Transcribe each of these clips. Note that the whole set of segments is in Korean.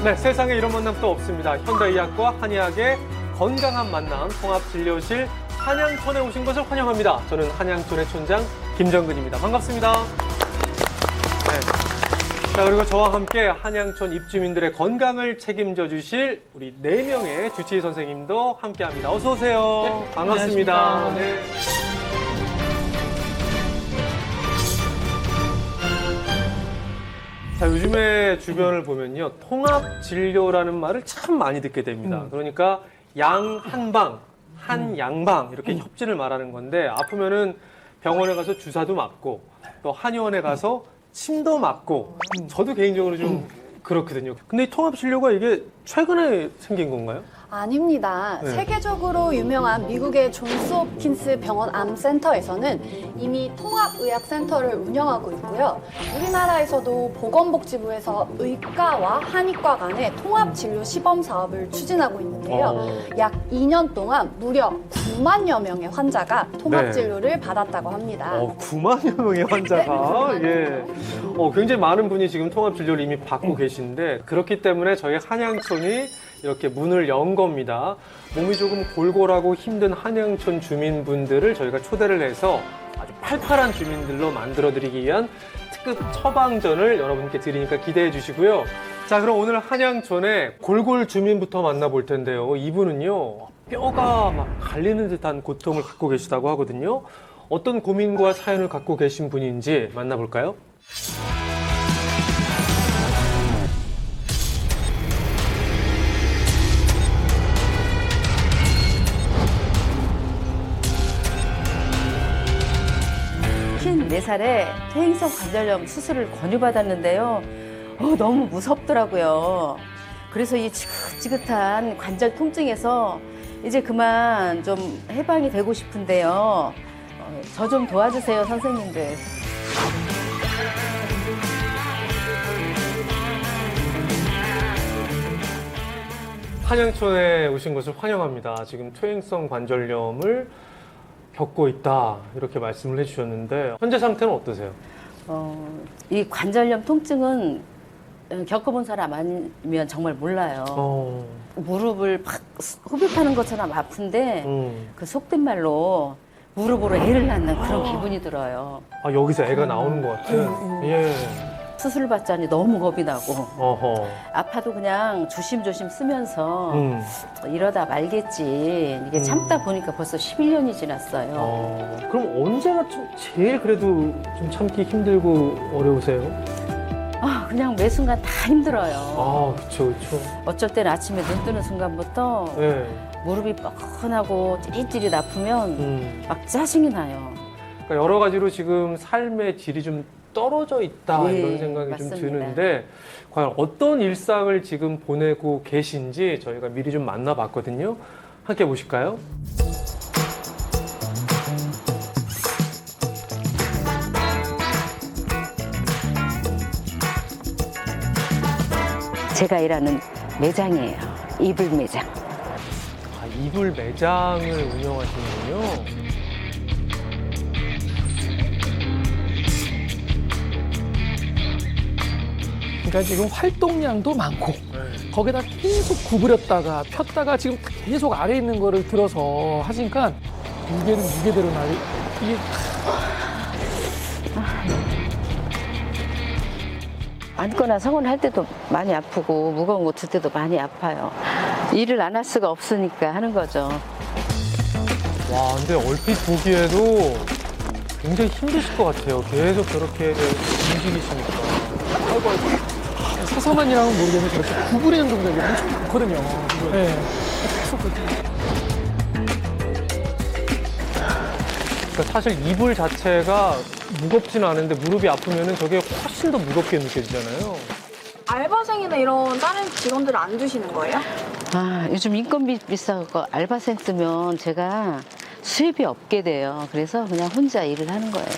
네, 세상에 이런 만남 또 없습니다. 현대의학과 한의학의 건강한 만남 통합진료실 한양촌에 오신 것을 환영합니다. 저는 한양촌의 촌장 김정근입니다. 반갑습니다. 네. 자, 그리고 저와 함께 한양촌 입주민들의 건강을 책임져 주실 우리 4명의 주치의 선생님도 함께합니다. 어서 오세요. 네, 반갑습니다. 안녕하십니까. 네. 자, 요즘에 주변을 보면요. 통합진료라는 말을 참 많이 듣게 됩니다. 그러니까 양 한방, 한 양방 이렇게 협진을 말하는 건데 아프면은 병원에 가서 주사도 맞고 또 한의원에 가서 침도 맞고 저도 개인적으로 좀 그렇거든요. 근데 이 통합진료가 이게 최근에 생긴 건가요? 아닙니다. 네. 세계적으로 유명한 미국의 존스 홉킨스 병원 암센터에서는 이미 통합의학센터를 운영하고 있고요. 우리나라에서도 보건복지부에서 의과와 한의과 간의 통합진료 시범 사업을 추진하고 있는데요. 약 2년 동안 무려 9만여 명의 환자가 통합진료를 받았다고 합니다. 9만여 명의 환자가 예. 굉장히 많은 분이 지금 통합진료를 이미 받고 계신데 그렇기 때문에 저희 한양촌이 이렇게 문을 연 겁니다. 몸이 조금 골골하고 힘든 한양촌 주민분들을 저희가 초대를 해서 아주 팔팔한 주민들로 만들어드리기 위한 특급 처방전을 여러분께 드리니까 기대해 주시고요. 자, 그럼 오늘 한양촌의 골골 주민부터 만나볼 텐데요. 이분은요, 뼈가 막 갈리는 듯한 고통을 갖고 계시다고 하거든요. 어떤 고민과 사연을 갖고 계신 분인지 만나볼까요? 네 살에 퇴행성 관절염 수술을 권유받았는데요. 너무 무섭더라고요. 그래서 이 지긋지긋한 관절 통증에서 이제 그만 좀 해방이 되고 싶은데요. 저 좀 도와주세요, 선생님들. 한양촌에 오신 것을 환영합니다. 지금 퇴행성 관절염을 겪고 있다 이렇게 말씀을 해주셨는데 현재 상태는 어떠세요? 이 관절염 통증은 겪어본 사람 아니면 정말 몰라요. 무릎을 팍 흡입하는 것처럼 아픈데 그 속된 말로 무릎으로 애를 낳는 그런 기분이 들어요. 아, 여기서 애가 나오는 것 같아요. 예. 수술 받자니 너무 겁이 나고 어허. 아파도 그냥 조심조심 쓰면서 음. 이러다 말겠지. 이게 참다 보니까 벌써 11년이 지났어요. 그럼 언제가 좀 제일 그래도 좀 참기 힘들고 어려우세요? 그냥 매 순간 다 힘들어요. 아, 그쵸. 어쩔 땐 아침에 눈 뜨는 순간부터 예. 무릎이 뻐근하고 찌릿찌릿 아프면 막 짜증이 나요. 그러니까 여러 가지로 지금 삶의 질이 좀 떨어져 있다 네, 이런 생각이 좀 맞습니다. 드는데 과연 어떤 일상을 지금 보내고 계신지 저희가 미리 좀 만나봤거든요. 함께 보실까요? 제가 일하는 매장이에요. 이불 매장. 아, 이불 매장을 운영하시는군요. 그러니까 지금 활동량도 많고 거기다 계속 구부렸다가 폈다가 지금 계속 아래 있는 거를 들어서 하시니까 무게는 무게대로 나이 이게 앉거나 서거나 할 때도 많이 아프고 무거운 거 들 때도 많이 아파요. 일을 안 할 수가 없으니까 하는 거죠. 와, 근데 얼핏 보기에도 굉장히 힘드실 것 같아요. 계속 저렇게 움직이시니까. 서서만 일하면 모르겠는데 저렇게 구부리는 동작이 엄청 많거든요. 네. 계속 그렇게. 그러니까 사실 이불 자체가 무겁지는 않은데 무릎이 아프면은 저게 훨씬 더 무겁게 느껴지잖아요. 알바생이나 이런 다른 직원들은 안 주시는 거예요? 요즘 인건비 비싸고 알바생 쓰면 제가 수입이 없게 돼요. 그래서 그냥 혼자 일을 하는 거예요.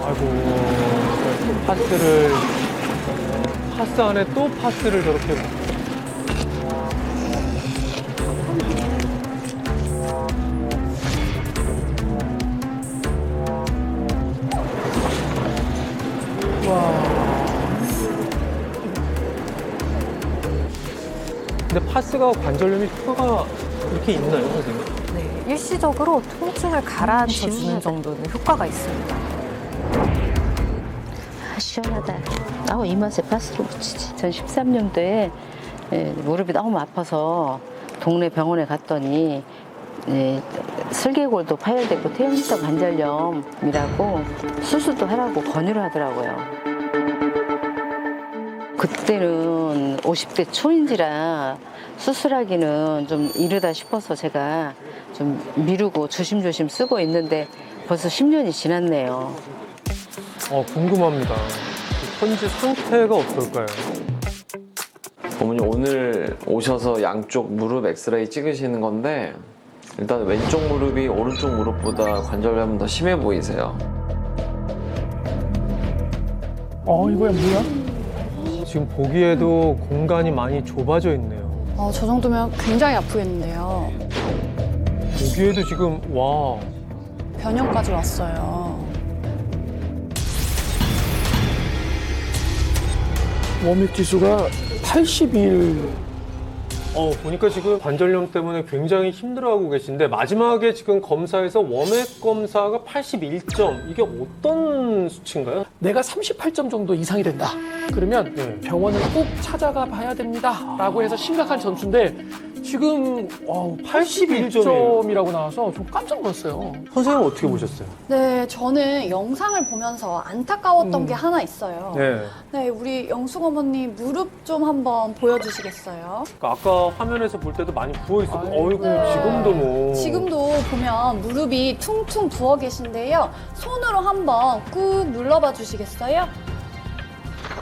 아이고, 파스 안에 또 파스를 저렇게. 근데 파스가 관절염이 효과가 이렇게 있나요, 선생님? 네, 일시적으로 통증을 가라앉혀주는 정도는 효과가 있습니다. 시원하다. 이 맛에 파스를 붙이지. 전 13년도에 무릎이 너무 아파서 동네 병원에 갔더니 슬개골도 파열됐고 퇴행성 관절염이라고 수술도 하라고 권유를 하더라고요. 그때는 50대 초인지라 수술하기는 좀 이르다 싶어서 제가 좀 미루고 조심조심 쓰고 있는데 벌써 10년이 지났네요. 궁금합니다. 현재 상태가 어떨까요? 어머니 오늘 오셔서 양쪽 무릎 엑스레이 찍으시는 건데 일단 왼쪽 무릎이 오른쪽 무릎보다 관절염은 더 심해 보이세요. 이거야 뭐야? 지금 보기에도 공간이 많이 좁아져 있네요. 저 정도면 굉장히 아프겠는데요. 보기에도 지금 와. 변형까지 왔어요. 워믹 지수가 81. 보니까 지금 관절염 때문에 굉장히 힘들어하고 계신데 마지막에 지금 검사에서 워맥 검사가 81점. 이게 어떤 수치인가요? 내가 38점 정도 이상이 된다. 그러면 병원을 꼭 찾아가 봐야 됩니다. 라고 해서 심각한 전수인데 지금 81점이라고 나와서 좀 깜짝 놀랐어요. 선생님은 어떻게 보셨어요? 네, 저는 영상을 보면서 안타까웠던 게 하나 있어요. 네. 네, 우리 영숙 어머니 무릎 좀 한번 보여주시겠어요? 아까 화면에서 볼 때도 많이 부어 있었고, 어이구, 네. 지금도 뭐. 지금도 보면 무릎이 퉁퉁 부어 계신데요. 손으로 한번 꾹 눌러봐 주시겠어요?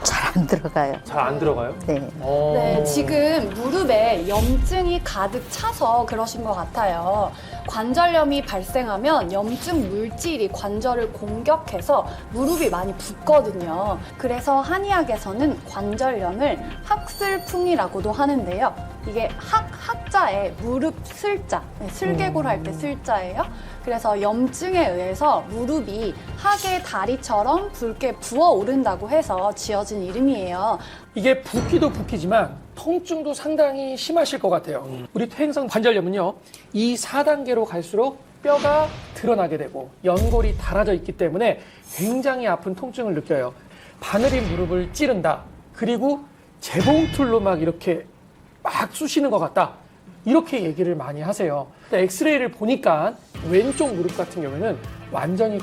잘 안 들어가요. 잘 안 들어가요? 네. 네, 지금 무릎에 염증이 가득 차서 그러신 것 같아요. 관절염이 발생하면 염증 물질이 관절을 공격해서 무릎이 많이 붓거든요. 그래서 한의학에서는 관절염을 학슬풍이라고도 하는데요. 이게 학자에 무릎 슬자, 슬개골 할 때 슬자예요. 그래서 염증에 의해서 무릎이 학의 다리처럼 붉게 부어오른다고 해서 지어진 이름이에요. 이게 붓기도 붓기지만 통증도 상당히 심하실 것 같아요. 우리 퇴행성 관절염은요, 이 4단계로 갈수록 뼈가 드러나게 되고 연골이 닳아져 있기 때문에 굉장히 아픈 통증을 느껴요. 바늘이 무릎을 찌른다. 그리고 재봉틀로 막 이렇게 막 쑤시는 것 같다. 이렇게 얘기를 많이 하세요. 엑스레이를 보니까 왼쪽 무릎 같은 경우에는 완전히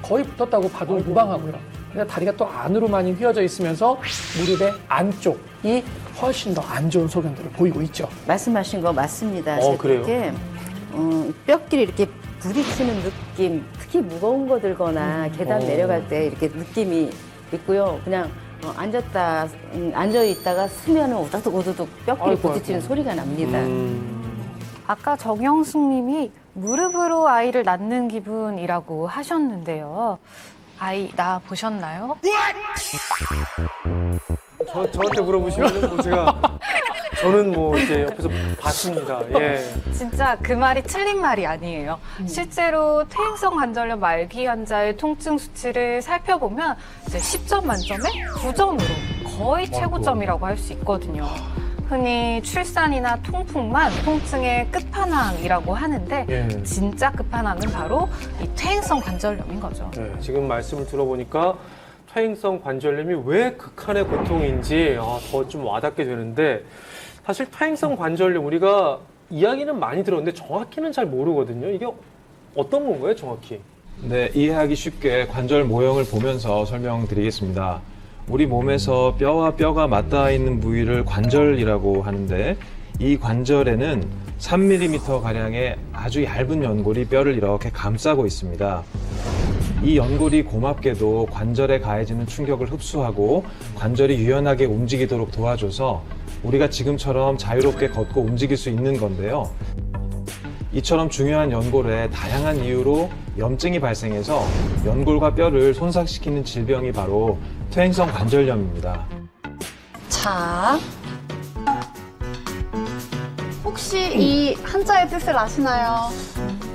거의 붙었다고 봐도 무방하고요. 그래서 다리가 또 안으로 많이 휘어져 있으면서 무릎의 안쪽이 훨씬 더 안 좋은 소견들을 보이고 있죠. 말씀하신 거 맞습니다. 그래요? 이렇게 뼈끼리 이렇게 부딪히는 느낌, 특히 무거운 거 들거나 계단 내려갈 때 이렇게 느낌이 있고요. 그냥 앉아 있다가 쓰면은 우두둑 뼈끼리 부딪히는 소리가 납니다. 아까 정영숙 님이 무릎으로 아이를 낳는 기분이라고 하셨는데요. 아이 낳아 보셨나요? 저한테 물어보시면 뭐 저는 뭐 이제 옆에서 봤습니다. 예. 진짜 그 말이 틀린 말이 아니에요. 실제로 퇴행성 관절염 말기 환자의 통증 수치를 살펴보면 이제 10점 만점에 9점으로 거의 최고점이라고 할 수 있거든요. 흔히 출산이나 통풍만 통증의 끝판왕이라고 하는데 진짜 끝판왕은 바로 이 퇴행성 관절염인 거죠. 네, 지금 말씀을 들어보니까 퇴행성 관절염이 왜 극한의 고통인지 더 좀 와닿게 되는데 사실 퇴행성 관절염 우리가 이야기는 많이 들었는데 정확히는 잘 모르거든요. 이게 어떤 건가요, 정확히? 네, 이해하기 쉽게 관절 모형을 보면서 설명드리겠습니다. 우리 몸에서 뼈와 뼈가 맞닿아 있는 부위를 관절이라고 하는데 이 관절에는 3mm 가량의 아주 얇은 연골이 뼈를 이렇게 감싸고 있습니다. 이 연골이 고맙게도 관절에 가해지는 충격을 흡수하고 관절이 유연하게 움직이도록 도와줘서 우리가 지금처럼 자유롭게 걷고 움직일 수 있는 건데요. 이처럼 중요한 연골에 다양한 이유로 염증이 발생해서 연골과 뼈를 손상시키는 질병이 바로 퇴행성 관절염입니다. 자, 혹시 이 한자의 뜻을 아시나요?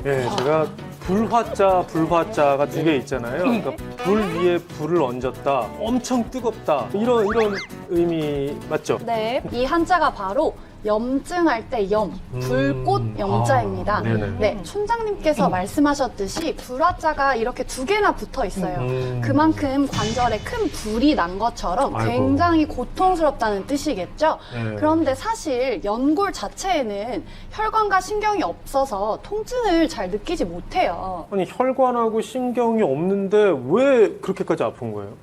예, 제가 불화자, 불화자가 두 개 있잖아요. 그러니까 불 위에 불을 얹었다, 엄청 뜨겁다 이런 의미 맞죠? 네, 이 한자가 바로 염증할 때 염, 불꽃 염자입니다. 네네. 네, 촌장님께서 말씀하셨듯이 불화자가 이렇게 두 개나 붙어 있어요. 그만큼 관절에 큰 불이 난 것처럼 아이고. 굉장히 고통스럽다는 뜻이겠죠? 네. 그런데 사실 연골 자체에는 혈관과 신경이 없어서 통증을 잘 느끼지 못해요. 아니 혈관하고 신경이 없는데 왜 그렇게까지 아픈 거예요?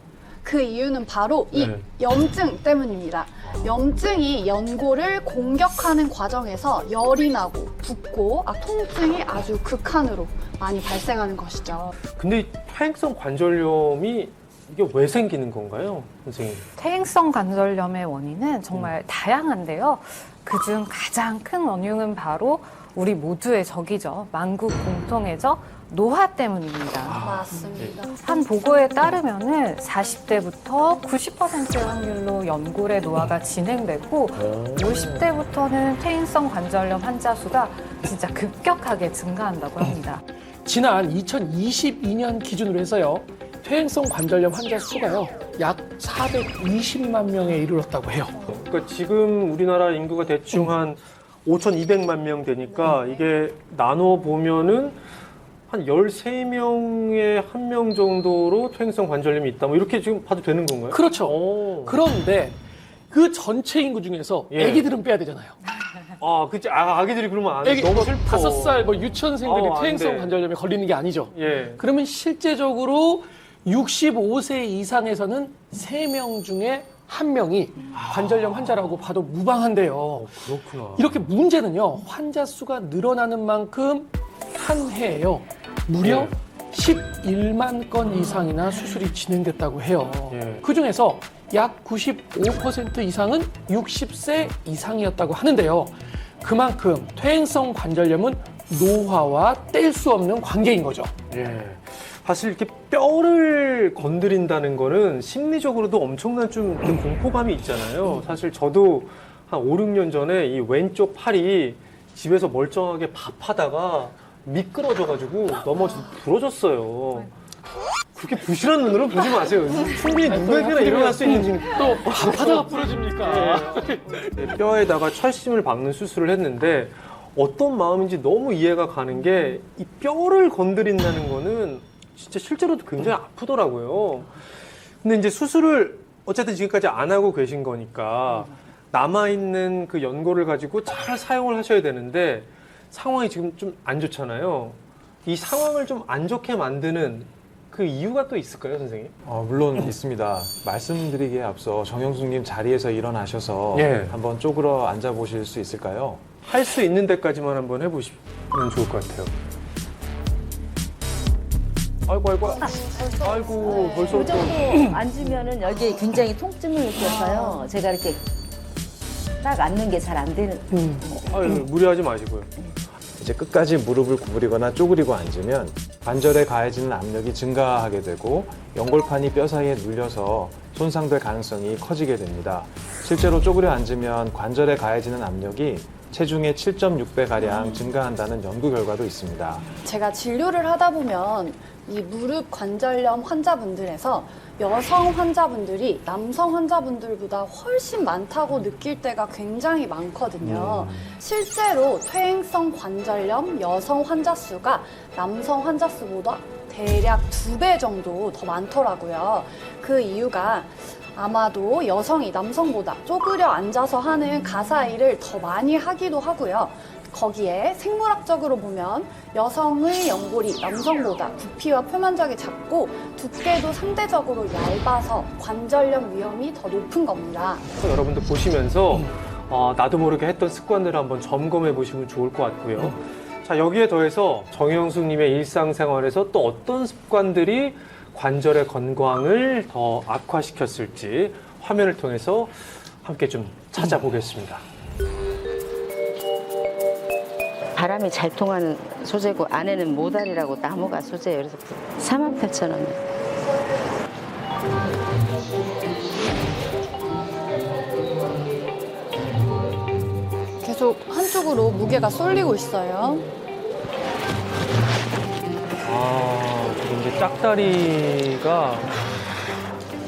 그 이유는 바로 이 네. 염증 때문입니다. 염증이 연골을 공격하는 과정에서 열이 나고 붓고 통증이 아주 극한으로 많이 발생하는 것이죠. 근데 이 퇴행성 관절염이 이게 왜 생기는 건가요, 선생님? 퇴행성 관절염의 원인은 정말 다양한데요. 그중 가장 큰 원흉은 바로 우리 모두의 적이죠. 만국 공통의 적 노화 때문입니다. 맞습니다. 한 보고에 따르면은 40대부터 90%의 확률로 연골의 노화가 진행되고 50대부터는 퇴행성 관절염 환자 수가 진짜 급격하게 증가한다고 합니다. 지난 2022년 기준으로 해서요. 퇴행성 관절염 환자 수가요. 약 420만 명에 이르렀다고 해요. 그러니까 지금 우리나라 인구가 대충 한 5,200만 명 되니까 이게 나눠 보면은 한 13명에 1명 정도로 퇴행성 관절염이 있다. 뭐 이렇게 지금 봐도 되는 건가요? 그렇죠. 오. 그런데 그 전체 인구 중에서 예. 아기들은 빼야 되잖아요. 그치. 아기들이 그러면 안 돼. 아기 너무 슬퍼. 5살 뭐 유치원생들이 안 퇴행성 돼. 관절염에 걸리는 게 아니죠. 예. 그러면 실제적으로 65세 이상에서는 3명 중에 1명이 관절염 환자라고 봐도 무방한데요. 그렇구나. 이렇게 문제는요. 환자 수가 늘어나는 만큼 한 해에요. 무려 11만 건 이상이나 수술이 진행됐다고 해요. 예. 그중에서 약 95% 이상은 60세 이상이었다고 하는데요. 그만큼 퇴행성 관절염은 노화와 뗄 수 없는 관계인 거죠. 예. 사실 이렇게 뼈를 건드린다는 거는 심리적으로도 엄청난 좀 공포감이 있잖아요. 사실 저도 한 5, 6년 전에 이 왼쪽 팔이 집에서 멀쩡하게 밥하다가 미끄러져가지고 넘어져 부러졌어요. 그렇게 부실한 눈으로 보지 마세요. 충분히 누구에게나 일어날 수 있는 또 밥하다가 부러집니까? 네, 뼈에다가 철심을 박는 수술을 했는데 어떤 마음인지 너무 이해가 가는 게 이 뼈를 건드린다는 거는 진짜 실제로도 굉장히 아프더라고요. 근데 이제 수술을 어쨌든 지금까지 안 하고 계신 거니까 남아있는 그 연골을 가지고 잘 사용을 하셔야 되는데 상황이 지금 좀 안 좋잖아요. 이 상황을 좀 안 좋게 만드는 그 이유가 또 있을까요, 선생님? 물론 있습니다. 말씀드리기에 앞서 정영숙님 자리에서 일어나셔서 예. 한번 쪼그러 앉아 보실 수 있을까요? 할 수 있는 데까지만 한번 해보시면 좋을 것 같아요. 아이고, 벌써 이 또. 정도 앉으면은 여기에 굉장히 통증을 느껴서요. 제가 이렇게 딱 앉는 게 잘 안 되는. 아유, 무리하지 마시고요. 이제 끝까지 무릎을 구부리거나 쪼그리고 앉으면 관절에 가해지는 압력이 증가하게 되고 연골판이 뼈 사이에 눌려서 손상될 가능성이 커지게 됩니다. 실제로 쪼그려 앉으면 관절에 가해지는 압력이 체중의 7.6배가량 증가한다는 연구 결과도 있습니다. 제가 진료를 하다 보면 이 무릎 관절염 환자분들에서 여성 환자분들이 남성 환자분들보다 훨씬 많다고 느낄 때가 굉장히 많거든요. 실제로 퇴행성 관절염 여성 환자 수가 남성 환자 수보다 대략 2배 정도 더 많더라고요. 그 이유가 아마도 여성이 남성보다 쪼그려 앉아서 하는 가사 일을 더 많이 하기도 하고요. 거기에 생물학적으로 보면 여성의 연골이 남성보다 부피와 표면적이 작고 두께도 상대적으로 얇아서 관절염 위험이 더 높은 겁니다. 여러분들 보시면서 나도 모르게 했던 습관들을 한번 점검해 보시면 좋을 것 같고요. 자, 여기에 더해서 정영숙님의 일상생활에서 또 어떤 습관들이 관절의 건강을 더 악화시켰을지 화면을 통해서 함께 좀 찾아보겠습니다. 바람이 잘 통하는 소재고 안에는 모달이라고 나무가 소재예요. 그래서 48,000원. 계속 한쪽으로 무게가 쏠리고 있어요. 지금 이제 짝다리가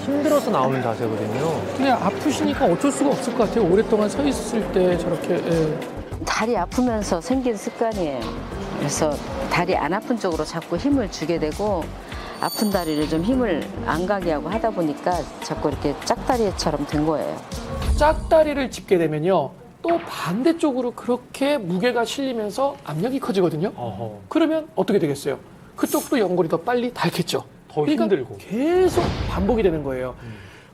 힘들어서 나오는 자세거든요. 근데 아프시니까 어쩔 수가 없을 것 같아요. 오랫동안 서 있을 때 저렇게. 예. 다리 아프면서 생긴 습관이에요. 그래서 다리 안 아픈 쪽으로 자꾸 힘을 주게 되고 아픈 다리를 좀 힘을 안 가게 하고 하다 보니까 자꾸 이렇게 짝다리처럼 된 거예요. 짝다리를 짚게 되면요. 또 반대쪽으로 그렇게 무게가 실리면서 압력이 커지거든요. 어허. 그러면 어떻게 되겠어요? 그쪽도 연골이 더 빨리 닳겠죠. 더 힘들고. 계속 반복이 되는 거예요.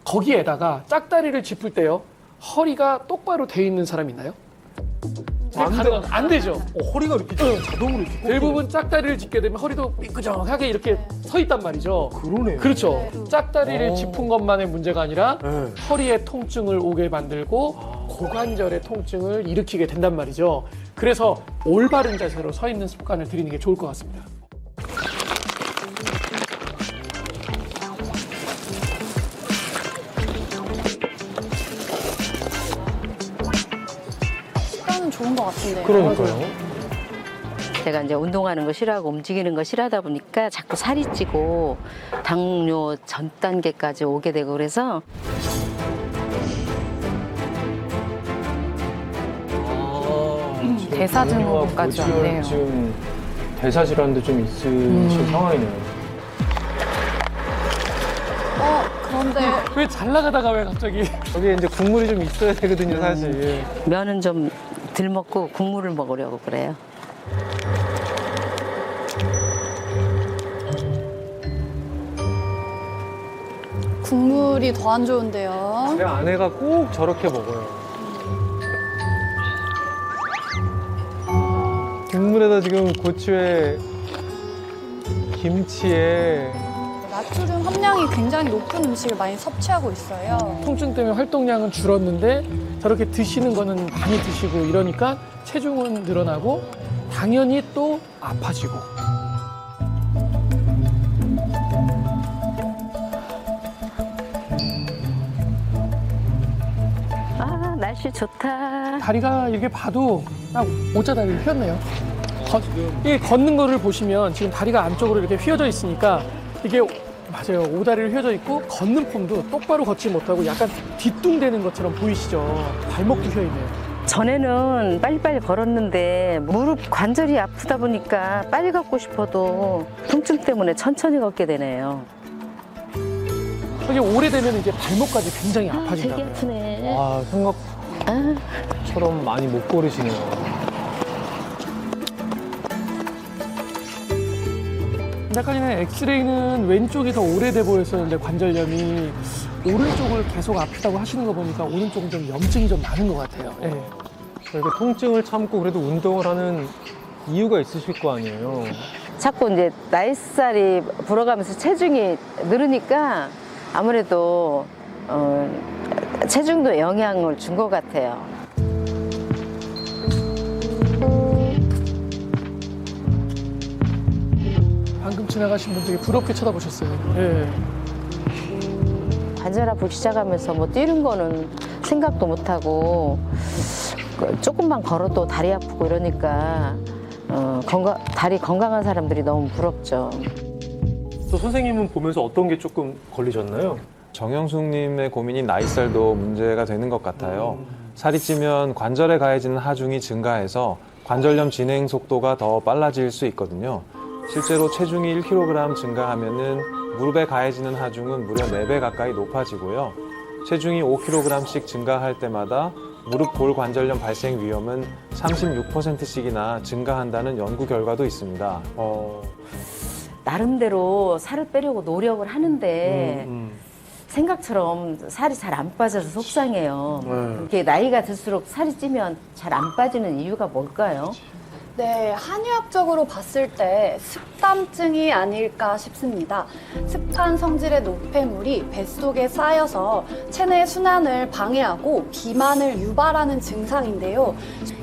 거기에다가 짝다리를 짚을 때요. 허리가 똑바로 돼 있는 사람 있나요? 안 되죠. 허리가 이렇게 자동으로 이렇게 대부분 짝다리를 짚게 되면 허리도 삐끄정하게 이렇게 서 있단 말이죠. 그러네요. 그렇죠. 짝다리를 짚은 것만의 문제가 아니라 네. 허리에 통증을 오게 만들고 고관절의 통증을 일으키게 된단 말이죠. 그래서 올바른 자세로 서 있는 습관을 들이는 게 좋을 것 같습니다. 습관은 좋은 것 같은데요. 그러니까요. 제가 이제 운동하는 거 싫어하고 움직이는 거 싫어하다 보니까 자꾸 살이 찌고 당뇨 전 단계까지 오게 되고 그래서 대사 증후군까지 왔네요. 지금 대사 질환도 좀 있으신 상황이네요. 그런데 왜 잘 나가다가 왜 갑자기 여기 이제 국물이 좀 있어야 되거든요, 사실. 면은 좀 덜 먹고 국물을 먹으려고 그래요. 국물이 더 안 좋은데요. 제 아내가 꼭 저렇게 먹어요. 국물에다 지금 고추에 김치에 나트륨 함량이 굉장히 높은 음식을 많이 섭취하고 있어요. 통증 때문에 활동량은 줄었는데 저렇게 드시는 거는 많이 드시고 이러니까 체중은 늘어나고 당연히 또 아파지고. 아, 날씨 좋다. 다리가 이렇게 봐도 딱 오자다리를 휘었네요. 이 걷는 거를 보시면 지금 다리가 안쪽으로 이렇게 휘어져 있으니까 이게 맞아요. 오다리를 휘어져 있고 걷는 폼도 똑바로 걷지 못하고 약간 뒤뚱대는 것처럼 보이시죠? 발목도 휘어있네요. 전에는 빨리빨리 걸었는데 무릎 관절이 아프다 보니까 빨리 걷고 싶어도 통증 때문에 천천히 걷게 되네요. 이게 오래되면 이제 발목까지 굉장히 아, 되게 아파진다고요. 아프네. 아, 아, 생각처럼 많이 못 걸으시네요. 아까 전에 엑스레이는 왼쪽이 더 오래돼 보였었는데 관절염이 오른쪽을 계속 아프다고 하시는 거 보니까 오른쪽은 좀 염증이 좀 많은 것 같아요. 예. 이렇게 통증을 참고 그래도 운동을 하는 이유가 있으실 거 아니에요. 자꾸 이제 나이살이 불어가면서 체중이 늘으니까 아무래도 체중도 영향을 준 것 같아요. 방금 지나가신 분 되게 부럽게 쳐다보셨어요. 예. 관절 아프기 시작하면서 뭐 뛰는 거는 생각도 못하고 조금만 걸어도 다리 아프고 이러니까 다리 건강한 사람들이 너무 부럽죠. 또 선생님은 보면서 어떤 게 조금 걸리셨나요? 정영숙님의 고민인 나이살도 문제가 되는 것 같아요. 살이 찌면 관절에 가해지는 하중이 증가해서 관절염 진행 속도가 더 빨라질 수 있거든요. 실제로 체중이 1kg 증가하면은 무릎에 가해지는 하중은 무려 4배 가까이 높아지고요. 체중이 5kg씩 증가할 때마다 무릎 골 관절염 발생 위험은 36%씩이나 증가한다는 연구 결과도 있습니다. 나름대로 살을 빼려고 노력을 하는데 생각처럼 살이 잘 안 빠져서 속상해요. 이렇게 나이가 들수록 살이 찌면 잘 안 빠지는 이유가 뭘까요? 네, 한의학적으로 봤을 때 습담증이 아닐까 싶습니다. 습한 성질의 노폐물이 뱃속에 쌓여서 체내 순환을 방해하고 비만을 유발하는 증상인데요.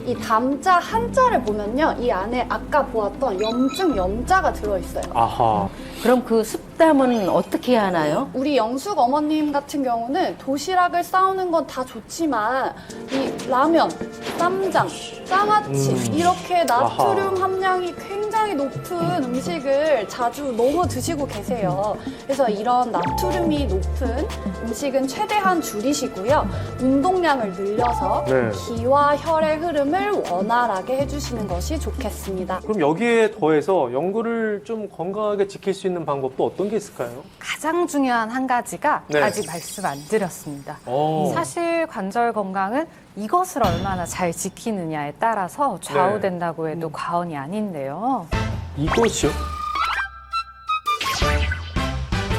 이 담자 한자를 보면요. 이 안에 아까 보았던 염증 염자가 들어있어요. 아하. 그럼 그 습담은 어떻게 해야 하나요? 우리 영숙 어머님 같은 경우는 도시락을 싸우는 건 다 좋지만 이 라면, 쌈장, 장아찌 이렇게 나트륨 함량이 굉장히 함량이 높은 음식을 자주 너무 드시고 계세요. 그래서 이런 나트륨이 높은 음식은 최대한 줄이시고요. 운동량을 늘려서 네. 기와 혈의 흐름을 원활하게 해주시는 것이 좋겠습니다. 그럼 여기에 더해서 연골을 좀 건강하게 지킬 수 있는 방법도 어떤 게 있을까요? 가장 중요한 한 가지가 네. 아직 말씀 안 드렸습니다. 어. 사실 관절 건강은 이것을 얼마나 잘 지키느냐에 따라서 좌우된다고 해도 과언이 아닌데요. 이것이요?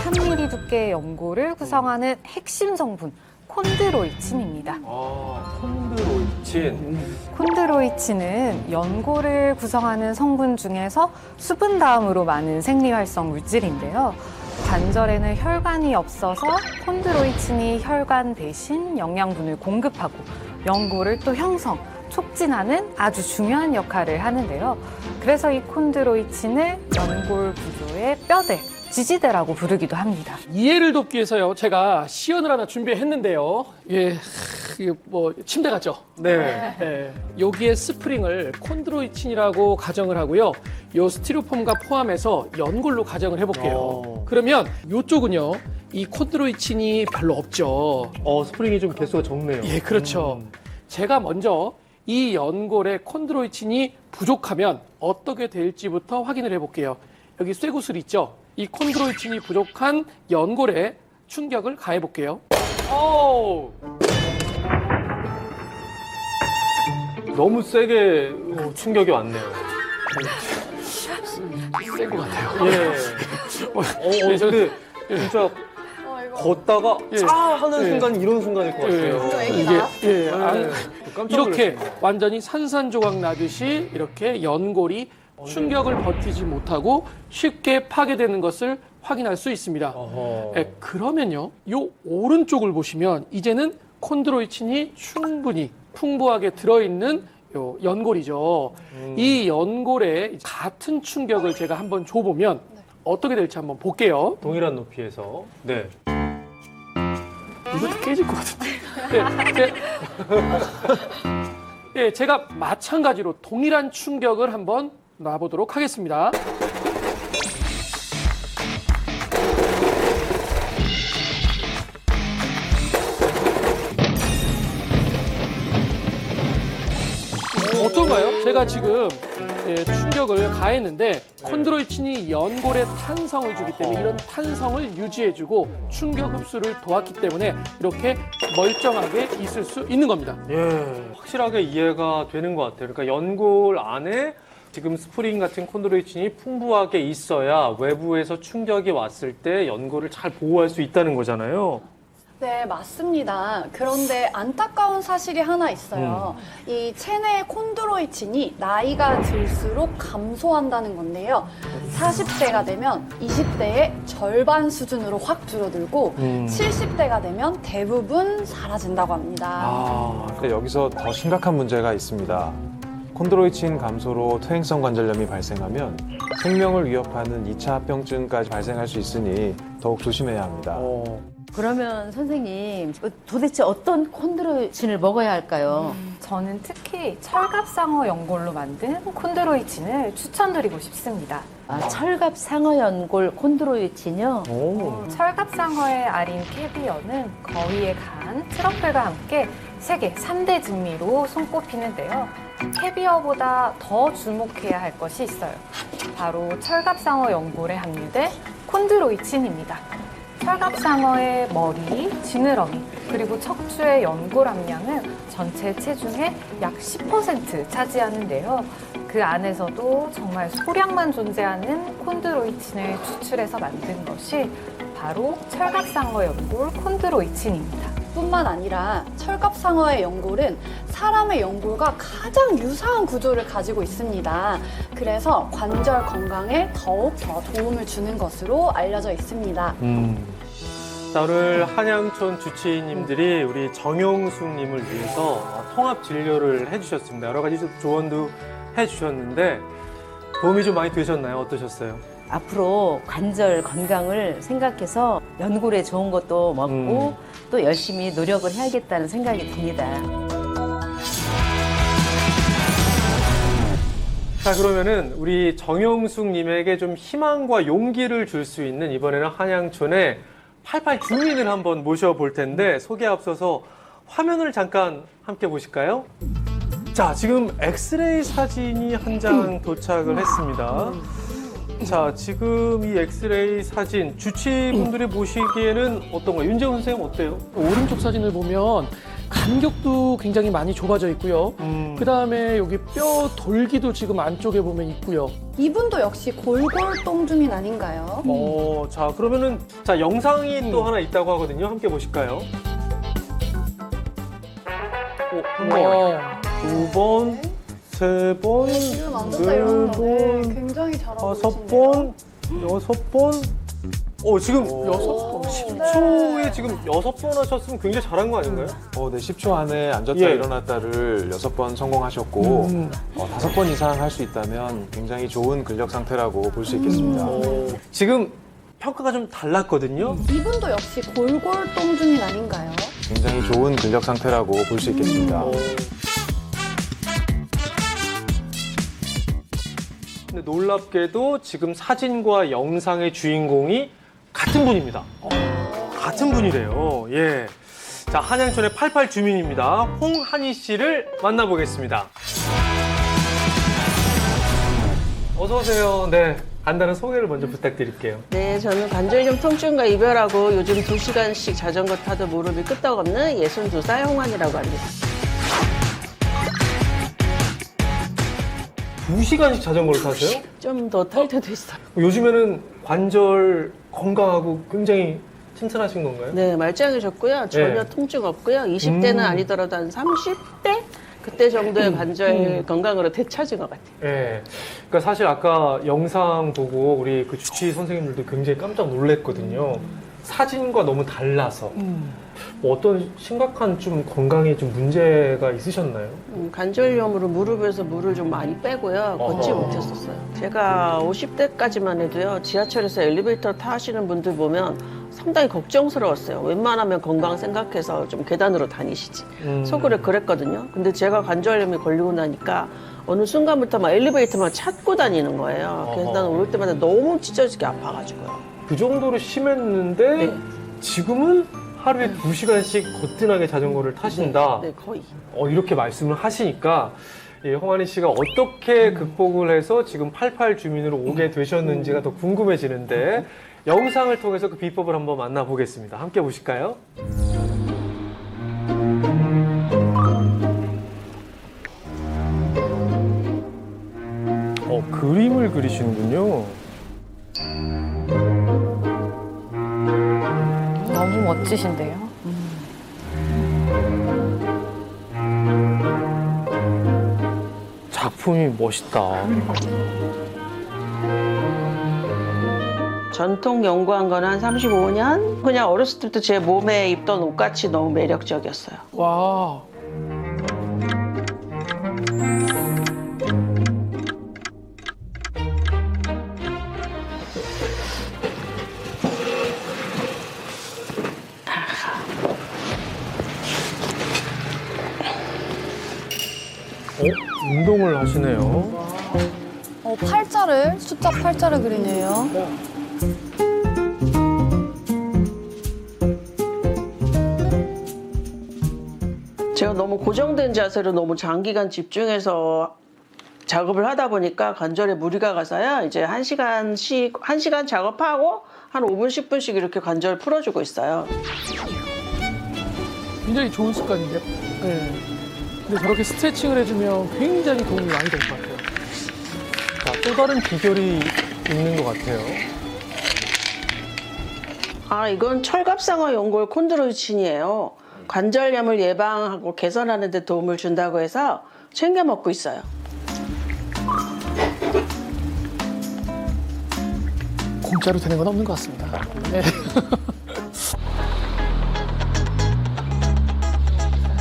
3mm 두께의 연골을 구성하는 핵심 성분 콘드로이친입니다. 아, 콘드로이친. 콘드로이친은 연골을 구성하는 성분 중에서 수분 다음으로 많은 생리활성 물질인데요. 관절에는 혈관이 없어서 콘드로이친이 혈관 대신 영양분을 공급하고 연골을 또 형성, 촉진하는 아주 중요한 역할을 하는데요. 그래서 이 콘드로이친을 연골 구조의 뼈대, 지지대라고 부르기도 합니다. 이해를 돕기 위해서요, 제가 시연을 하나 준비했는데요. 예, 이게 뭐 침대 같죠? 네. 예, 여기에 스프링을 콘드로이친이라고 가정을 하고요. 요 스티로폼과 포함해서 연골로 가정을 해볼게요. 그러면 이쪽은요, 이 콘드로이친이 별로 없죠. 스프링이 좀 개수가 적네요. 예, 그렇죠. 제가 먼저 이 연골에 콘드로이친이 부족하면 어떻게 될지부터 확인을 해볼게요. 여기 쇠구슬 있죠? 이 콘드로이친이 부족한 연골에 충격을 가해볼게요. 너무 세게 충격이 왔네요. 센 것 같아요. 예. 근데 진짜 걷다가 하는 순간 이런 순간일 것 같아요. 이게 깜짝 이렇게 놀랐습니다. 완전히 산산조각 나듯이 이렇게 연골이 충격을 버티지 못하고 쉽게 파괴되는 것을 확인할 수 있습니다. 어허. 예, 그러면요, 요 오른쪽을 보시면 이제는 콘드로이친이 충분히 풍부하게 들어있는 요 연골이죠. 이 연골에 같은 충격을 제가 한번 줘보면 어떻게 될지 한번 볼게요. 동일한 높이에서. 네. 이것도 깨질 것 같은데. 제가 마찬가지로 동일한 충격을 한번 놔보도록 하겠습니다. 어떤가요? 제가 지금 충격을 가했는데 콘드로이친이 연골에 탄성을 주기 때문에 이런 탄성을 유지해주고 충격 흡수를 도왔기 때문에 이렇게 멀쩡하게 있을 수 있는 겁니다. 예. 확실하게 이해가 되는 것 같아요. 그러니까 연골 안에 지금 스프링 같은 콘드로이친이 풍부하게 있어야 외부에서 충격이 왔을 때 연골을 잘 보호할 수 있다는 거잖아요. 네, 맞습니다. 그런데 안타까운 사실이 하나 있어요. 이 체내 콘드로이친이 나이가 들수록 감소한다는 건데요. 40대가 되면 20대의 절반 수준으로 확 줄어들고 70대가 되면 대부분 사라진다고 합니다. 근데 여기서 더 심각한 문제가 있습니다. 콘드로이친 감소로 퇴행성 관절염이 발생하면 생명을 위협하는 2차 합병증까지 발생할 수 있으니 더욱 조심해야 합니다. 그러면 선생님, 도대체 어떤 콘드로이친을 먹어야 할까요? 저는 특히 철갑상어 연골로 만든 콘드로이친을 추천드리고 싶습니다. 철갑상어 연골 콘드로이친이요? 철갑상어의 알인 캐비어는 거위의 간, 트러플과 함께 세계 3대 진미로 손꼽히는데요. 캐비어보다 더 주목해야 할 것이 있어요. 바로 철갑상어 연골에 함유된 콘드로이친입니다. 철갑상어의 머리, 지느러미, 그리고 척추의 연골 함량은 전체 체중의 약 10% 차지하는데요. 그 안에서도 정말 소량만 존재하는 콘드로이친을 추출해서 만든 것이 바로 철갑상어 연골 콘드로이친입니다. 뿐만 아니라 철갑상어의 연골은 사람의 연골과 가장 유사한 구조를 가지고 있습니다. 그래서 관절 건강에 더욱 더 도움을 주는 것으로 알려져 있습니다. 자, 오늘 한양촌 주치의님들이 우리 정용숙님을 위해서 통합 진료를 해주셨습니다. 여러 가지 조언도 해주셨는데 도움이 좀 많이 되셨나요? 어떠셨어요? 앞으로 관절 건강을 생각해서 연골에 좋은 것도 먹고 또 열심히 노력을 해야겠다는 생각이 듭니다. 자, 그러면은 우리 정영숙님에게 좀 희망과 용기를 줄 수 있는 이번에는 한양촌의 88 주민을 한번 모셔볼 텐데 소개 앞서서 화면을 잠깐 함께 보실까요? 자, 지금 엑스레이 사진이 한 장 도착을 했습니다. 자, 지금 이 엑스레이 사진 주치분들이 보시기에는 어떤가요? 윤재훈 선생님 어때요? 오른쪽 사진을 보면 간격도 굉장히 많이 좁아져 있고요. 그 다음에 여기 뼈 돌기도 지금 안쪽에 보면 있고요. 이분도 역시 골골동 주민 아닌가요? 자, 그러면은 자, 영상이 또 하나 있다고 하거든요. 함께 보실까요? 한 번, 두 번, 세 번, 지금 앉아서 네 이러는데 번, 굉장히 잘하고 다섯 계신데요? 번, 여섯 번. 지금 10초에 지금 6번 하셨으면 굉장히 잘한 거 아닌가요? 네, 10초 안에 앉았다 예. 일어났다를 6번 성공하셨고 5번 이상 할 수 있다면 굉장히 좋은 근력 상태라고 볼 수 있겠습니다. 지금 평가가 좀 달랐거든요. 이분도 역시 골골동 주민 아닌가요? 굉장히 좋은 근력 상태라고 볼 수 있겠습니다. 근데 놀랍게도 지금 사진과 영상의 주인공이 같은 분입니다. 같은 분이래요. 예. 자, 한양촌의 88 주민입니다. 홍한희 씨를 만나보겠습니다. 어서 오세요. 네. 간단한 소개를 먼저 부탁드릴게요. 네, 저는 관절염 통증과 이별하고 요즘 2시간씩 자전거 타도 무릎이 끄떡없는 62살 홍환이라고 합니다. 2시간씩 자전거를 타세요? 좀 더 탈 때도 있어요. 요즘에는 관절 건강하고 굉장히 튼튼하신 건가요? 네, 말짱해졌고요. 전혀 네. 통증 없고요. 20대는 아니더라도 한 30대? 그때 정도의 관절 건강으로 되찾은 것 같아요. 예. 그러니까 사실 아까 영상 보고 우리 그 주치 선생님들도 굉장히 깜짝 놀랐거든요. 사진과 너무 달라서. 뭐 어떤 심각한 좀 건강에 좀 문제가 있으셨나요? 관절염으로 무릎에서 물을 좀 많이 빼고요. 걷지 못했었어요. 제가 50대까지만 해도요. 지하철에서 엘리베이터 타시는 분들 보면 상당히 걱정스러웠어요. 웬만하면 건강 생각해서 좀 계단으로 다니시지. 속으로 그랬거든요. 근데 제가 관절염이 걸리고 나니까 어느 순간부터 막 엘리베이터만 찾고 다니는 거예요. 그래서 나는 올 때마다 너무 찢어지게 아파가지고요. 그 정도로 심했는데 네. 지금은 하루에 2시간씩 거뜬하게 자전거를 타신다. 네, 거의. 이렇게 말씀을 하시니까 예, 홍한희 씨가 어떻게 극복을 해서 지금 88 주민으로 오게 되셨는지가 더 궁금해지는데 영상을 통해서 그 비법을 한번 만나보겠습니다. 함께 보실까요? 그림을 그리시는군요. 너무 멋지신데요. 작품이 멋있다. 전통 연구한 건 한 35년? 그냥 어렸을 때부터 제 몸에 입던 옷같이 너무 매력적이었어요. 와. 운동을 하시네요. 팔자를, 숫자 8자를 그리네요. 제가 너무 고정된 자세로 너무 장기간 집중해서 작업을 하다 보니까 관절에 무리가 가서요. 이제 1시간 작업하고 한 5분, 10분씩 이렇게 관절 풀어주고 있어요. 굉장히 좋은 습관인데요. 네. 근데 저렇게 스트레칭을 해주면 굉장히 도움이 많이 될 것 같아요. 자, 또 다른 비결이 있는 것 같아요. 이건 철갑상어 연골 콘드로이친이에요. 관절염을 예방하고 개선하는 데 도움을 준다고 해서 챙겨 먹고 있어요. 공짜로 되는 건 없는 것 같습니다. 네.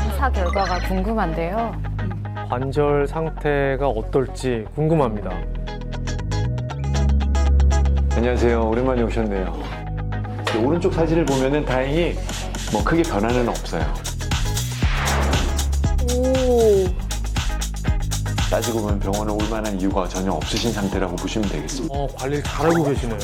검사 결과가 궁금한데요. 관절 상태가 어떨지 궁금합니다. 안녕하세요. 오랜만에 오셨네요. 오른쪽 사진을 보면은 다행히 뭐 크게 변화는 없어요. 따지고 보면 병원에 올 만한 이유가 전혀 없으신 상태라고 보시면 되겠습니다. 관리를 잘하고 계시네요.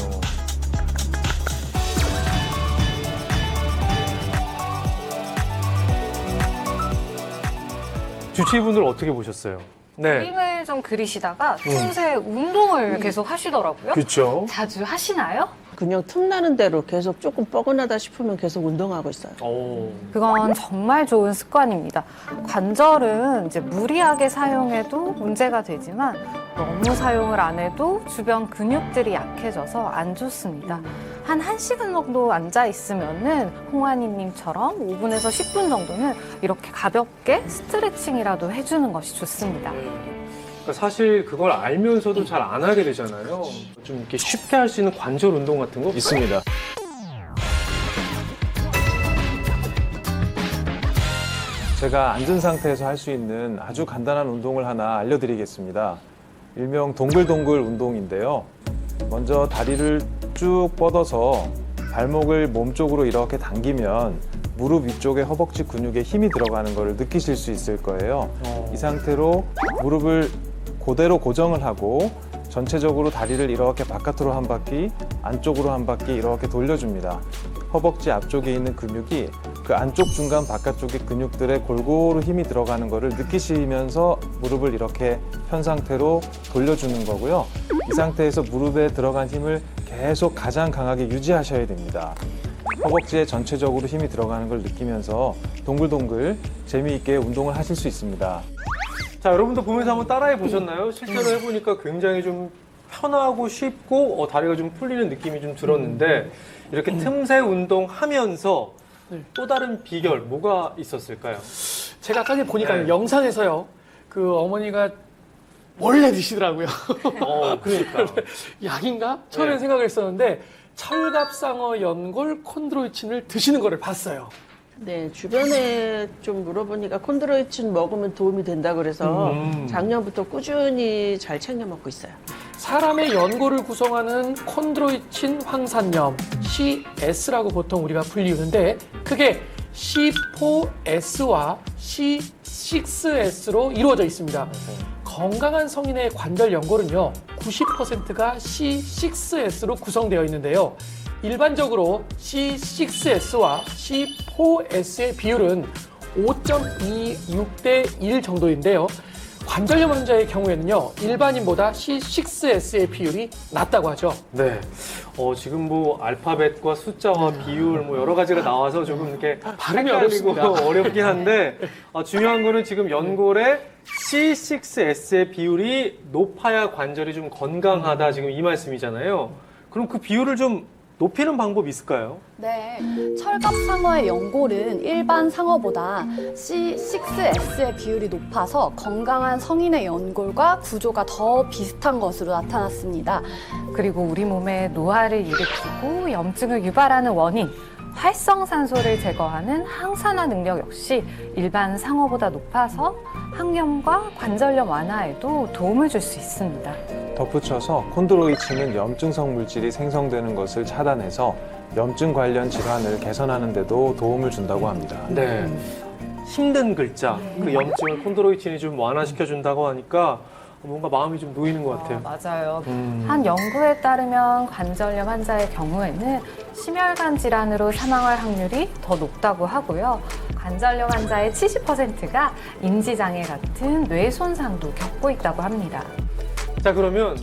주치의분들 어떻게 보셨어요? 네. 그림을 좀 그리시다가 틈새 운동을 계속 하시더라고요. 그렇죠. 자주 하시나요? 그냥 틈나는 대로 계속 조금 뻐근하다 싶으면 계속 운동하고 있어요. 그건 정말 좋은 습관입니다. 관절은 이제 무리하게 사용해도 문제가 되지만 너무 사용을 안 해도 주변 근육들이 약해져서 안 좋습니다. 한 1시간 정도 앉아 있으면은 홍환희님처럼 5분에서 10분 정도는 이렇게 가볍게 스트레칭이라도 해주는 것이 좋습니다. 그러니까 사실 그걸 알면서도 잘 안 하게 되잖아요. 좀 이렇게 쉽게 할 수 있는 관절 운동 같은 거 있습니다. 제가 앉은 상태에서 할 수 있는 아주 간단한 운동을 하나 알려드리겠습니다. 일명 동글동글 운동인데요. 먼저 다리를 쭉 뻗어서 발목을 몸쪽으로 이렇게 당기면 무릎 위쪽에 허벅지 근육에 힘이 들어가는 것을 느끼실 수 있을 거예요. 이 상태로 무릎을 그대로 고정을 하고 전체적으로 다리를 이렇게 바깥으로 한 바퀴, 안쪽으로 한 바퀴 이렇게 돌려줍니다. 허벅지 앞쪽에 있는 근육이 그 안쪽 중간 바깥쪽의 근육들에 골고루 힘이 들어가는 것을 느끼시면서 무릎을 이렇게 편 상태로 돌려주는 거고요. 이 상태에서 무릎에 들어간 힘을 계속 가장 강하게 유지하셔야 됩니다. 허벅지에 전체적으로 힘이 들어가는 걸 느끼면서 동글동글 재미있게 운동을 하실 수 있습니다. 자, 여러분도 보면서 한번 따라해 보셨나요? 실제로 해보니까 굉장히 좀 편하고 쉽고 다리가 좀 풀리는 느낌이 좀 들었는데 이렇게 틈새 운동하면서 또 다른 비결 뭐가 있었을까요? 제가 아까 보니까 네. 영상에서요. 그 어머니가 원래 드시더라고요. 그러니까. 약인가? 처음에 네. 생각을 했었는데 철갑상어 연골 콘드로이친을 드시는 거를 봤어요. 네, 주변에 좀 물어보니까 콘드로이친 먹으면 도움이 된다 그래서 작년부터 꾸준히 잘 챙겨 먹고 있어요. 사람의 연골을 구성하는 콘드로이친 황산염, CS라고 보통 우리가 불리우는데 그게 C4S와 C6S로 이루어져 있습니다. 건강한 성인의 관절 연골은요, 90%가 C6S로 구성되어 있는데요. 일반적으로 C6S와 C4S의 비율은 5.26대 1 정도인데요. 관절염 환자의 경우에는요, 일반인보다 C6S의 비율이 낮다고 하죠. 네. 지금 뭐 알파벳과 숫자와 비율 뭐 여러 가지가 나와서 조금 이렇게 발음이 헷갈리고 어렵습니다. 어렵긴 한데 중요한 거는 지금 연골의 C6S의 비율이 높아야 관절이 좀 건강하다 지금 이 말씀이잖아요. 그럼 그 비율을 좀 높이는 방법이 있을까요? 네, 철갑상어의 연골은 일반 상어보다 C6S의 비율이 높아서 건강한 성인의 연골과 구조가 더 비슷한 것으로 나타났습니다. 그리고 우리 몸에 노화를 일으키고 염증을 유발하는 원인, 활성산소를 제거하는 항산화 능력 역시 일반 상어보다 높아서 항염과 관절염 완화에도 도움을 줄 수 있습니다. 덧붙여서 콘드로이친은 염증성 물질이 생성되는 것을 차단해서 염증 관련 질환을 개선하는 데도 도움을 준다고 합니다. 네. 힘든 글자, 그 염증을 콘드로이친이 좀 완화시켜준다고 하니까 뭔가 마음이 좀 놓이는 것 같아요. 맞아요. 한 연구에 따르면 관절염 환자의 경우에는 심혈관 질환으로 사망할 확률이 더 높다고 하고요. 관절염 환자의 70%가 인지장애 같은 뇌 손상도 겪고 있다고 합니다. 자, 그러면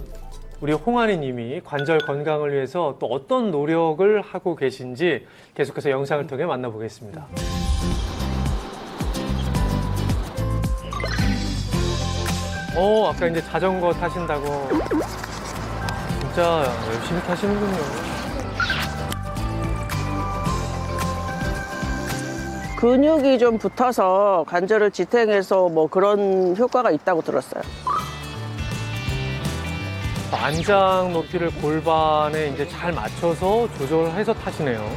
우리 홍한희 님이 관절 건강을 위해서 또 어떤 노력을 하고 계신지 계속해서 영상을 통해 만나보겠습니다. 아까 이제 자전거 타신다고. 진짜 열심히 타시는군요. 근육이 좀 붙어서 관절을 지탱해서 뭐 그런 효과가 있다고 들었어요. 안장 높이를 골반에 이제 잘 맞춰서 조절해서 타시네요.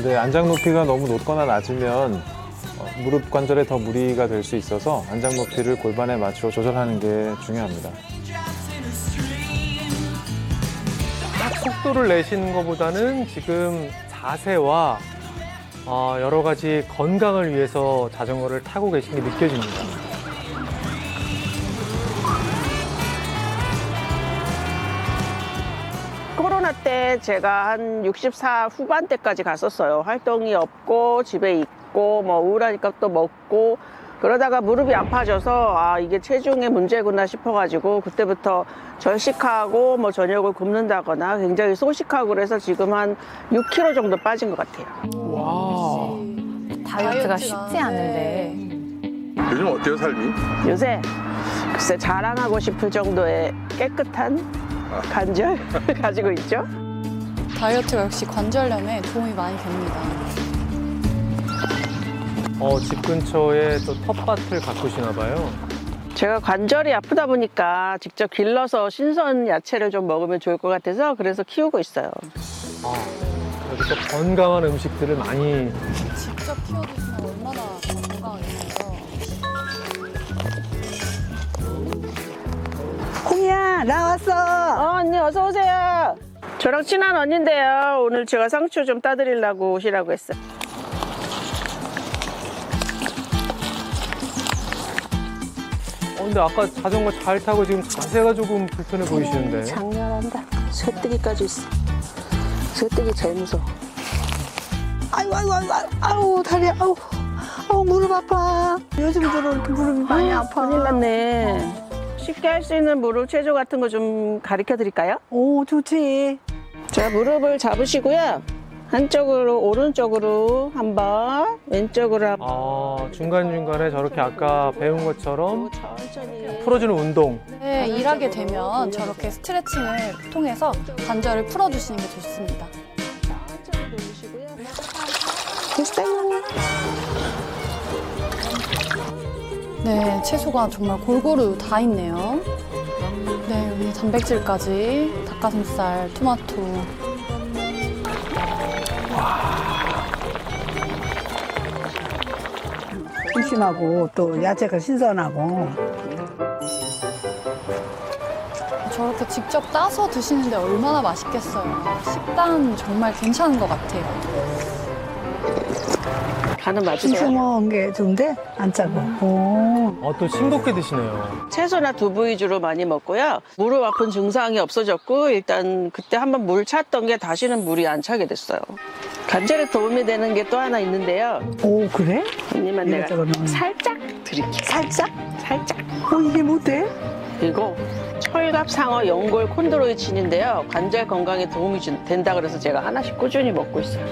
네, 안장 높이가 너무 높거나 낮으면 무릎 관절에 더 무리가 될 수 있어서 안장 높이를 골반에 맞춰 조절하는 게 중요합니다. 딱 속도를 내시는 것보다는 지금 자세와 여러 가지 건강을 위해서 자전거를 타고 계신 게 느껴집니다. 코로나 때 제가 한 64 후반대까지 갔었어요. 활동이 없고 집에 있고 뭐 우울하니까 또 먹고 그러다가 무릎이 아파져서 이게 체중의 문제구나 싶어가지고 그때부터 절식하고 뭐 저녁을 굶는다거나 굉장히 소식하고 그래서 지금 한 6kg 정도 빠진 것 같아요. 와. 다이어트가 쉽지 않은데. 요즘 어때요, 삶이? 요새 글쎄 자랑하고 싶을 정도의 깨끗한 관절 가지고 있죠. 다이어트가 역시 관절염에 도움이 많이 됩니다. 집 근처에 또 텃밭을 가꾸시나 봐요. 제가 관절이 아프다 보니까 직접 길러서 신선 야채를 좀 먹으면 좋을 것 같아서 그래서 키우고 있어요. 여기서 건강한 음식들을 많이. 직접 키워드시면 얼마나 건강하겠어요. 콩이야 나왔어. 언니 어서 오세요. 저랑 친한 언니인데요. 오늘 제가 상추 좀 따드리려고 오시라고 했어요. 근데 아까 자전거 잘 타고 지금 자세가 조금 불편해 보이시는데. 장난한다. 쇠뜨기까지 있어. 쇠뜨기 제일 무서워. 아우 다리 아우 무릎 아파. 요즘 들어 이렇게 무릎이 많이 아파. 큰일 났네. 쉽게 할 수 있는 무릎 체조 같은 거 좀 가르쳐 드릴까요? 오 좋지. 자, 무릎을 잡으시고요. 한쪽으로 오른쪽으로 한 번, 왼쪽으로 한 번. 중간중간에 저렇게 아까 배운 것처럼 천천히. 풀어주는 운동. 네, 일하게 되면 저렇게 스트레칭을 통해서 관절을 풀어주시는 게 좋습니다. 천천히 돌리시고요. 됐어요. 네, 채소가 정말 골고루 다 있네요. 네, 여기 단백질까지, 닭가슴살, 토마토. 싱싱하고 또 야채가 신선하고. 저렇게 직접 따서 드시는데 얼마나 맛있겠어요. 식단 정말 괜찮은 것 같아요. 간은 맞으세요? 싱싱한 게 좋은데 안 짜고. 오. 또 싱겁게 드시네요. 채소나 두부 위주로 많이 먹고요. 무릎 아픈 증상이 없어졌고 일단 그때 한번 물 찼던 게 다시는 물이 안 차게 됐어요. 관절에 도움이 되는 게 또 하나 있는데요. 오 그래? 언니만 내가 이것저것 넣으면. 살짝 드릴게요. 살짝? 살짝. 이게 못해? 그리고 철갑상어 연골 콘드로이친인데요. 관절 건강에 도움이 된다 그래서 제가 하나씩 꾸준히 먹고 있어요.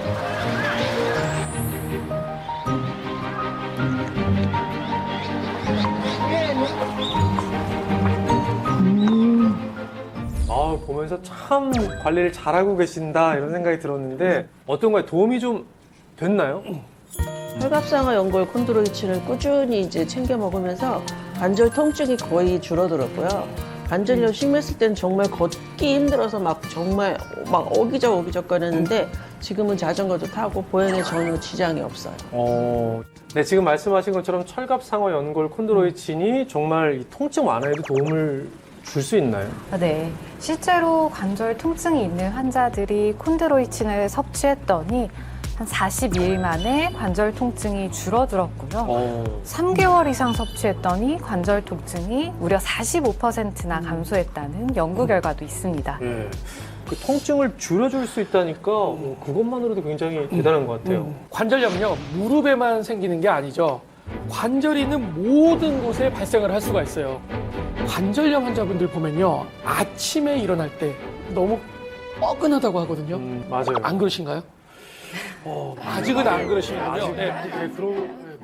보면서 참 관리를 잘하고 계신다 이런 생각이 들었는데 어떤가요? 도움이 좀 됐나요? 철갑상어 연골 콘드로이친을 꾸준히 이제 챙겨 먹으면서 관절 통증이 거의 줄어들었고요. 관절염 심했을 때는 정말 걷기 힘들어서 막 정말 막 어기적 거렸는데 지금은 자전거도 타고 보행에 전혀 지장이 없어요. 네, 지금 말씀하신 것처럼 철갑상어 연골 콘드로이친이 정말 이 통증 완화에도 도움을 줄 수 있나요? 네. 실제로 관절 통증이 있는 환자들이 콘드로이친을 섭취했더니 한 42일 만에 관절 통증이 줄어들었고요. 3개월 이상 섭취했더니 관절 통증이 무려 45%나 감소했다는 연구 결과도 있습니다. 네. 그 통증을 줄여줄 수 있다니까 그것만으로도 굉장히 대단한 것 같아요. 관절염은요, 무릎에만 생기는 게 아니죠. 관절이 있는 모든 곳에 발생을 할 수가 있어요. 관절염 환자분들 보면요, 아침에 일어날 때 너무 뻐근하다고 하거든요. 맞아요. 안 그러신가요? 아직은 안 그러시는군요. 네.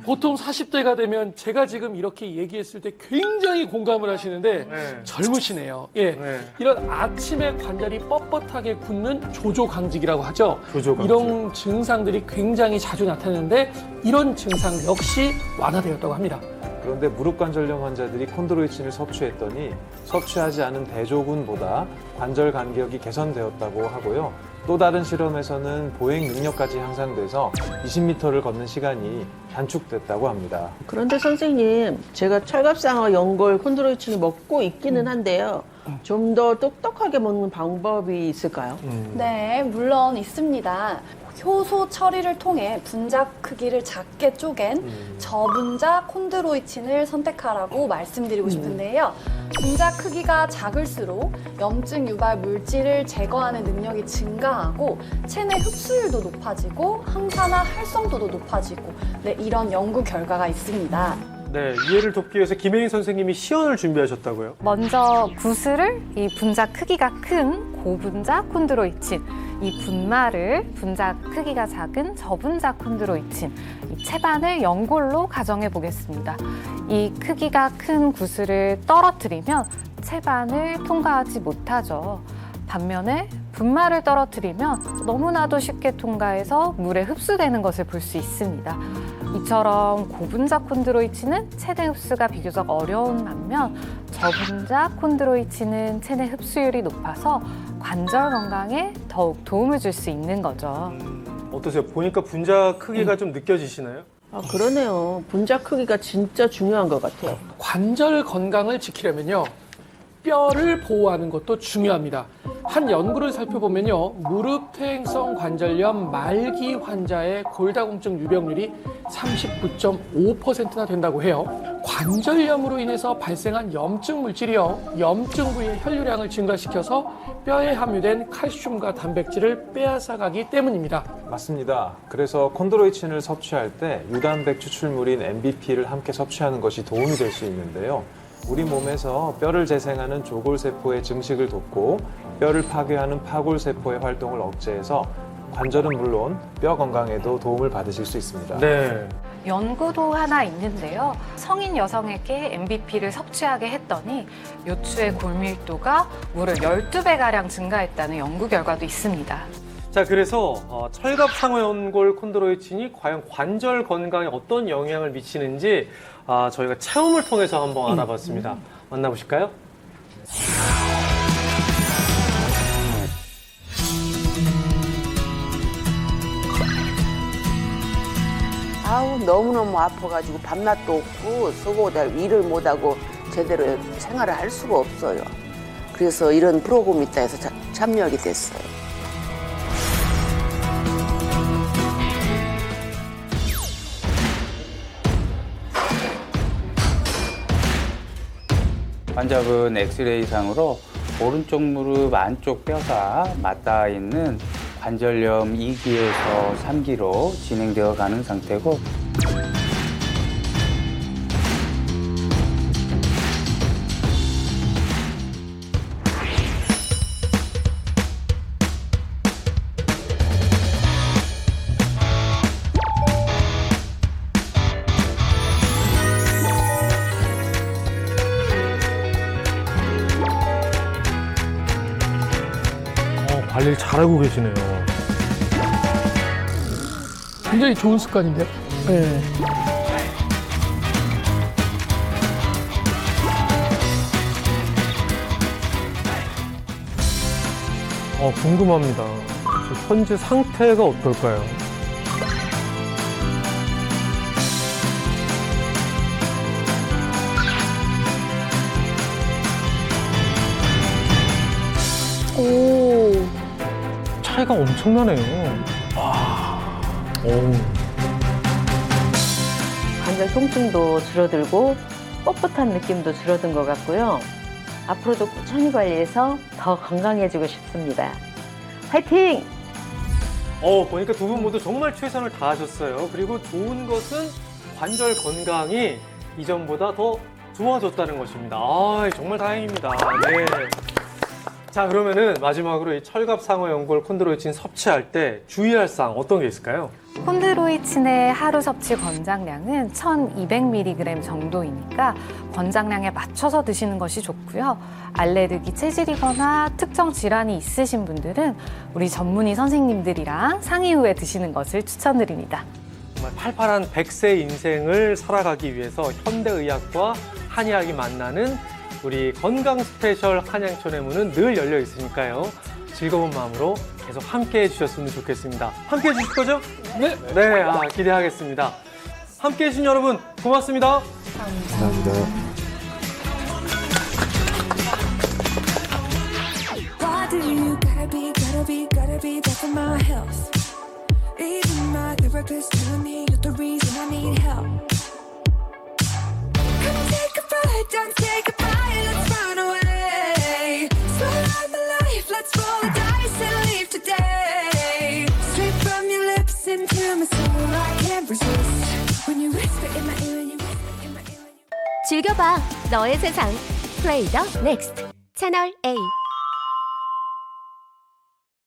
보통 40대가 되면 제가 지금 이렇게 얘기했을 때 굉장히 공감을 하시는데 젊으시네요. 예. 이런 아침에 관절이 뻣뻣하게 굳는 조조강직이라고 하죠. 조조강직. 이런 증상들이 굉장히 자주 나타나는데 이런 증상 역시 완화되었다고 합니다. 그런데 무릎 관절염 환자들이 콘드로이친을 섭취했더니 섭취하지 않은 대조군보다 관절 간격이 개선되었다고 하고요. 또 다른 실험에서는 보행 능력까지 향상돼서 20m를 걷는 시간이 단축됐다고 합니다. 그런데 선생님, 제가 철갑상어 연골 콘드로이친을 먹고 있기는 한데요. 좀 더 똑똑하게 먹는 방법이 있을까요? 네, 물론 있습니다. 효소 처리를 통해 분자 크기를 작게 쪼갠 저분자 콘드로이친을 선택하라고 말씀드리고 싶은데요. 분자 크기가 작을수록 염증 유발 물질을 제거하는 능력이 증가하고 체내 흡수율도 높아지고 항산화 활성도도 높아지고 네, 이런 연구 결과가 있습니다. 네, 이해를 돕기 위해서 김혜인 선생님이 시연을 준비하셨다고요? 먼저 구슬을 이 분자 크기가 큰 고분자 콘드로이친, 이 분말을 분자 크기가 작은 저분자 콘드로이친, 이 채반을 연골로 가정해 보겠습니다. 이 크기가 큰 구슬을 떨어뜨리면 채반을 통과하지 못하죠. 반면에 분말을 떨어뜨리면 너무나도 쉽게 통과해서 물에 흡수되는 것을 볼 수 있습니다. 이처럼 고분자 콘드로이친은 체내 흡수가 비교적 어려운 반면 저분자 콘드로이친은 체내 흡수율이 높아서 관절 건강에 더욱 도움을 줄 수 있는 거죠. 어떠세요? 보니까 분자 크기가 좀 느껴지시나요? 아, 그러네요. 분자 크기가 진짜 중요한 것 같아요. 관절 건강을 지키려면요. 뼈를 보호하는 것도 중요합니다. 한 연구를 살펴보면요. 무릎 퇴행성 관절염 말기 환자의 골다공증 유병률이 39.5%나 된다고 해요. 관절염으로 인해서 발생한 염증 물질이요. 염증 부위의 혈류량을 증가시켜서 뼈에 함유된 칼슘과 단백질을 빼앗아가기 때문입니다. 맞습니다. 그래서 콘드로이친을 섭취할 때 유단백 추출물인 MBP를 함께 섭취하는 것이 도움이 될 수 있는데요. 우리 몸에서 뼈를 재생하는 조골세포의 증식을 돕고 뼈를 파괴하는 파골세포의 활동을 억제해서 관절은 물론 뼈 건강에도 도움을 받으실 수 있습니다. 네. 연구도 하나 있는데요. 성인 여성에게 MBP를 섭취하게 했더니 요추의 골밀도가 무려 12배가량 증가했다는 연구 결과도 있습니다. 자, 그래서 철갑상어연골 콘드로이친이 과연 관절 건강에 어떤 영향을 미치는지 저희가 체험을 통해서 한번 알아봤습니다. 만나보실까요? 아우 너무너무 아파가지고 밤낮도 없고 속보다 일을 못하고 제대로 생활을 할 수가 없어요. 그래서 이런 프로그램이 있다 해서 참여하게 됐어요. 환자분 엑스레이상으로 오른쪽 무릎 안쪽 뼈가 맞닿아 있는 관절염 2기에서 3기로 진행되어 가는 상태고 관리를 잘하고 계시네요. 굉장히 좋은 습관인데요. 네. 궁금합니다. 현재 상태가 어떨까요? 오, 차이가 엄청나네요. 관절 통증도 줄어들고 뻣뻣한 느낌도 줄어든 것 같고요. 앞으로도 꾸준히 관리해서 더 건강해지고 싶습니다. 화이팅! 보니까 두 분 모두 정말 최선을 다하셨어요. 그리고 좋은 것은 관절 건강이 이전보다 더 좋아졌다는 것입니다. 정말 다행입니다. 네. 자, 그러면은 마지막으로 이 철갑상어연골 콘드로이친 섭취할 때 주의할 사항 어떤 게 있을까요? 콘드로이친의 하루 섭취 권장량은 1200mg 정도이니까 권장량에 맞춰서 드시는 것이 좋고요. 알레르기 체질이거나 특정 질환이 있으신 분들은 우리 전문의 선생님들이랑 상의 후에 드시는 것을 추천드립니다. 정말 팔팔한 100세 인생을 살아가기 위해서 현대의학과 한의학이 만나는 우리 건강 스페셜 한양촌의 문은 늘 열려 있으니까요. 즐거운 마음으로 계속 함께 해주셨으면 좋겠습니다. 함께 해주실 거죠? 네. 네, 기대하겠습니다. 함께 해주신 여러분 고맙습니다. 감사합니다. Why do you gotta be there for my health? Even my therapist telling me you're the reason I need help. Come take a ride, don't say goodbye, let's run away. Swallow my life, let's roll the dice and leave today. Straight from your lips into my soul, I can't resist. When you whisper in my ear, when you whisper in my ear. 즐겨봐 너의 세상 플레이 더 넥스트 채널 A.